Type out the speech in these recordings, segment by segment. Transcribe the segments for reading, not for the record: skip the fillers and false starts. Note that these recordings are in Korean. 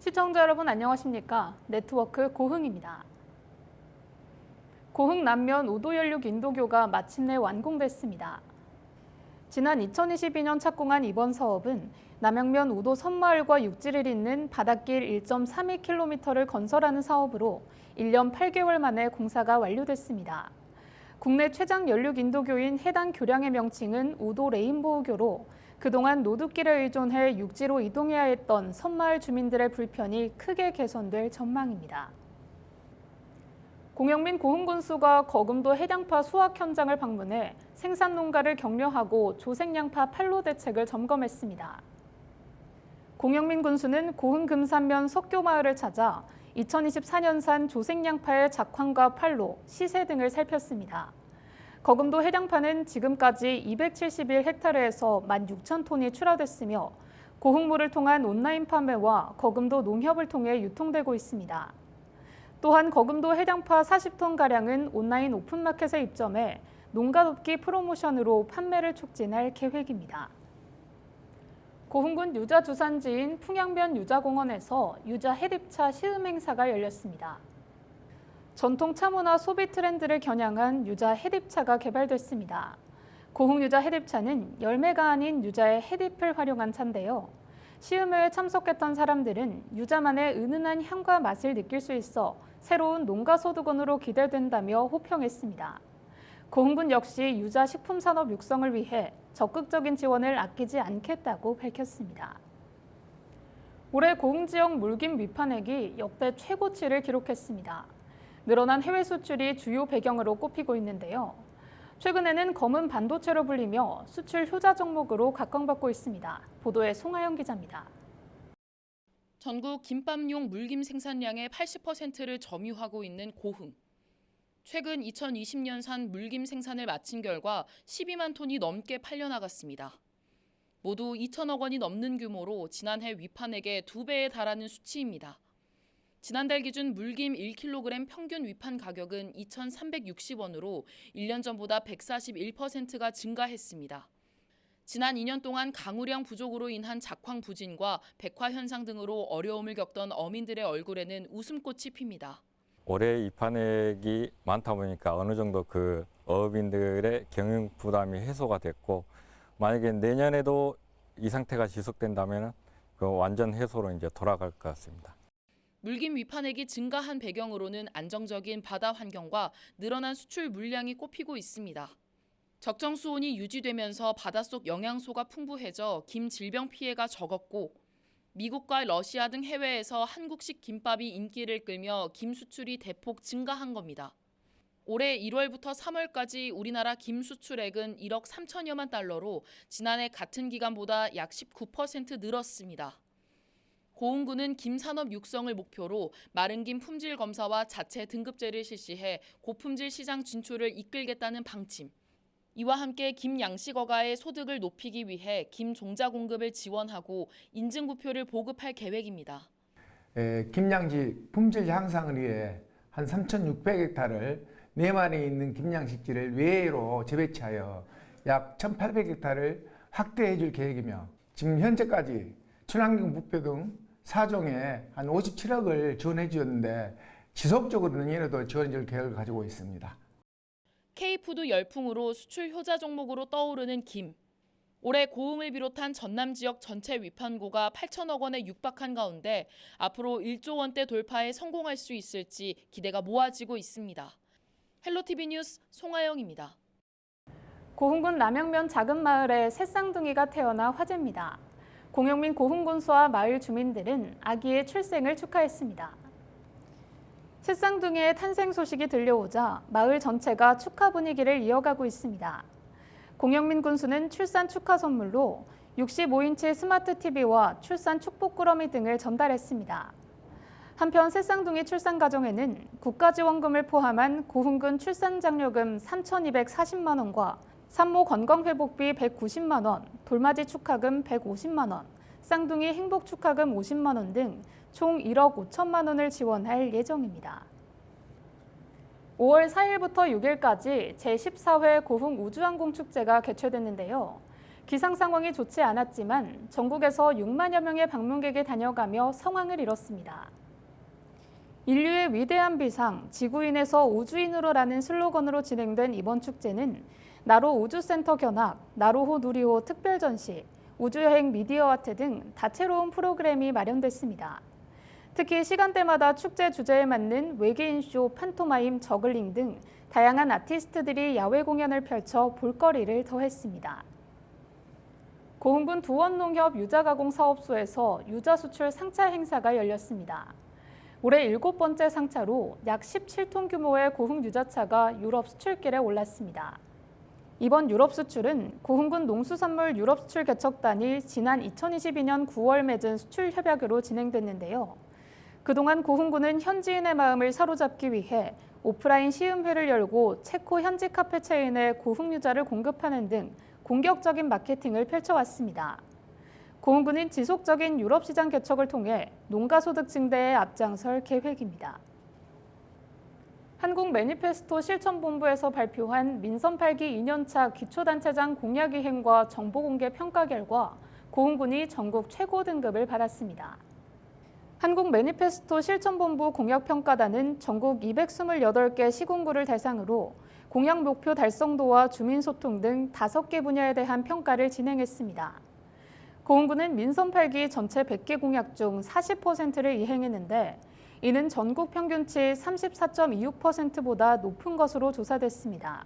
시청자 여러분 안녕하십니까? 네트워크 고흥입니다. 고흥 남면 우도연륙 인도교가 마침내 완공됐습니다. 지난 2022년 착공한 이번 사업은 남양면 우도 섬마을과 육지를 잇는 바닷길 1.32km를 건설하는 사업으로 1년 8개월 만에 공사가 완료됐습니다. 국내 최장 연륙 인도교인 해당 교량의 명칭은 우도 레인보우교로 그동안 노드길에 의존해 육지로 이동해야 했던 섬마을 주민들의 불편이 크게 개선될 전망입니다. 공영민 고흥군수가 거금도 해량파 수확 현장을 방문해 생산 농가를 격려하고 조색양파 판로 대책을 점검했습니다. 공영민 군수는 고흥 금산면 석교마을을 찾아 2024년산 조색양파의 작황과 판로, 시세 등을 살폈습니다. 거금도 해량파는 지금까지 271헥타르에서 16,000톤이 출하됐으며 고흥물을 통한 온라인 판매와 거금도 농협을 통해 유통되고 있습니다. 또한 거금도 해량파 40톤가량은 온라인 오픈마켓에 입점해 농가 돕기 프로모션으로 판매를 촉진할 계획입니다. 고흥군 유자 주산지인 풍양면 유자공원에서 유자 해립차 시음 행사가 열렸습니다. 전통 차문화 소비 트렌드를 겨냥한 유자 해립차가 개발됐습니다. 고흥 유자 해립차는 열매가 아닌 유자의 해립을 활용한 차인데요. 시음회에 참석했던 사람들은 유자만의 은은한 향과 맛을 느낄 수 있어 새로운 농가 소득원으로 기대된다며 호평했습니다. 고흥군 역시 유자 식품 산업 육성을 위해 적극적인 지원을 아끼지 않겠다고 밝혔습니다. 올해 고흥 지역 물김 위판액이 역대 최고치를 기록했습니다. 늘어난 해외 수출이 주요 배경으로 꼽히고 있는데요. 최근에는 검은 반도체로 불리며 수출 효자 종목으로 각광받고 있습니다. 보도에 송하영 기자입니다. 전국 김밥용 물김 생산량의 80%를 점유하고 있는 고흥. 최근 2020년산 물김 생산을 마친 결과 12만 톤이 넘게 팔려나갔습니다. 모두 2천억 원이 넘는 규모로 지난해 위판액의 2배에 달하는 수치입니다. 지난달 기준 물김 1kg 평균 위판 가격은 2,360원으로 1년 전보다 141%가 증가했습니다. 지난 2년 동안 강우량 부족으로 인한 작황 부진과 백화 현상 등으로 어려움을 겪던 어민들의 얼굴에는 웃음꽃이 핍니다. 올해 입한액이 많다 보니까 어느 정도 그 어민들의 경영 부담이 해소가 됐고, 만약에 내년에도 이 상태가 지속된다면 그 완전 해소로 이제 돌아갈 것 같습니다. 물김 위판액이 증가한 배경으로는 안정적인 바다 환경과 늘어난 수출 물량이 꼽히고 있습니다. 적정 수온이 유지되면서 바닷속 영양소가 풍부해져 김 질병 피해가 적었고, 미국과 러시아 등 해외에서 한국식 김밥이 인기를 끌며 김 수출이 대폭 증가한 겁니다. 올해 1월부터 3월까지 우리나라 김 수출액은 1억 3천여만 달러로 지난해 같은 기간보다 약 19% 늘었습니다. 고흥군은 김 산업 육성을 목표로 마른 김 품질 검사와 자체 등급제를 실시해 고품질 시장 진출을 이끌겠다는 방침. 이와 함께 김 양식어가의 소득을 높이기 위해 김 종자 공급을 지원하고 인증부표를 보급할 계획입니다. 김양지 품질 향상을 위해 한 3,600헥타르를 내만에 있는 김양식지를 외로 재배치하여 약 1,800헥타르를 확대해 줄 계획이며, 지금 현재까지 친환경 부표 등 4종에 한 57억을 지원해 주었는데 지속적으로 내년에도 지원해 줄 계획을 가지고 있습니다. K푸드 열풍으로 수출 효자 종목으로 떠오르는 김. 올해 고흥을 비롯한 전남 지역 전체 위판고가 8천억 원에 육박한 가운데 앞으로 1조 원대 돌파에 성공할 수 있을지 기대가 모아지고 있습니다. 헬로티비 뉴스 송하영입니다. 고흥군 남양면 작은 마을에 새 쌍둥이가 태어나 화제입니다. 공영민 고흥군수와 마을 주민들은 아기의 출생을 축하했습니다. 새 쌍둥이의 탄생 소식이 들려오자 마을 전체가 축하 분위기를 이어가고 있습니다. 공영민 군수는 출산 축하 선물로 65인치 스마트 TV와 출산 축복 꾸러미 등을 전달했습니다. 한편 새 쌍둥이 출산 가정에는 국가지원금을 포함한 고흥군 출산장려금 3,240만 원과 산모 건강회복비 190만 원, 돌맞이 축하금 150만 원, 쌍둥이 행복 축하금 50만 원 등 총 1억 5천만 원을 지원할 예정입니다. 5월 4일부터 6일까지 제14회 고흥 우주항공축제가 개최됐는데요. 기상 상황이 좋지 않았지만 전국에서 6만여 명의 방문객이 다녀가며 성황을 이뤘습니다. 인류의 위대한 비상, 지구인에서 우주인으로라는 슬로건으로 진행된 이번 축제는 나로 우주센터 견학, 나로호 누리호 특별 전시, 우주여행 미디어 아트 등 다채로운 프로그램이 마련됐습니다. 특히 시간대마다 축제 주제에 맞는 외계인 쇼, 판토마임, 저글링 등 다양한 아티스트들이 야외 공연을 펼쳐 볼거리를 더했습니다. 고흥군 두원농협 유자가공사업소에서 유자 수출 상차 행사가 열렸습니다. 올해 7번째 상차로 약 17톤 규모의 고흥 유자차가 유럽 수출길에 올랐습니다. 이번 유럽 수출은 고흥군 농수산물 유럽 수출 개척단이 지난 2022년 9월 맺은 수출 협약으로 진행됐는데요. 그동안 고흥군은 현지인의 마음을 사로잡기 위해 오프라인 시음회를 열고 체코 현지 카페 체인에 고흥 유자를 공급하는 등 공격적인 마케팅을 펼쳐왔습니다. 고흥군은 지속적인 유럽 시장 개척을 통해 농가 소득 증대에 앞장설 계획입니다. 한국 매니페스토 실천본부에서 발표한 민선 8기 2년차 기초단체장 공약이행과 정보공개 평가 결과 고흥군이 전국 최고 등급을 받았습니다. 한국 매니페스토 실천본부 공약평가단은 전국 228개 시군구를 대상으로 공약 목표 달성도와 주민소통 등 5개 분야에 대한 평가를 진행했습니다. 고흥군은 민선 8기 전체 100개 공약 중 40%를 이행했는데 이는 전국 평균치 34.26%보다 높은 것으로 조사됐습니다.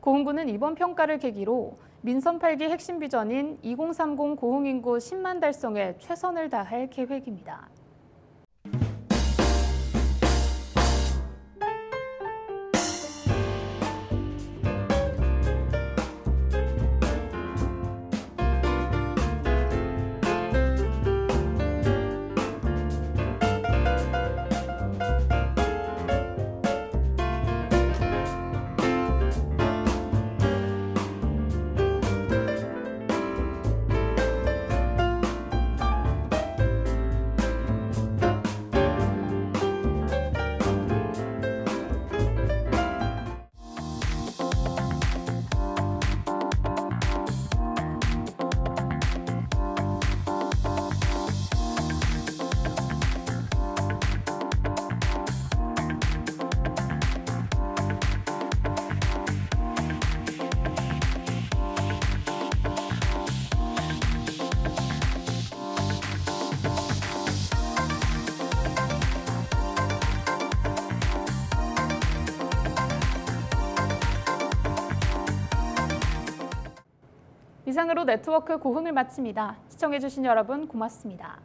고흥군은 이번 평가를 계기로 민선 8기 핵심 비전인 2030 고흥 인구 10만 달성에 최선을 다할 계획입니다. 이상으로 네트워크 고흥을 마칩니다. 시청해주신 여러분 고맙습니다.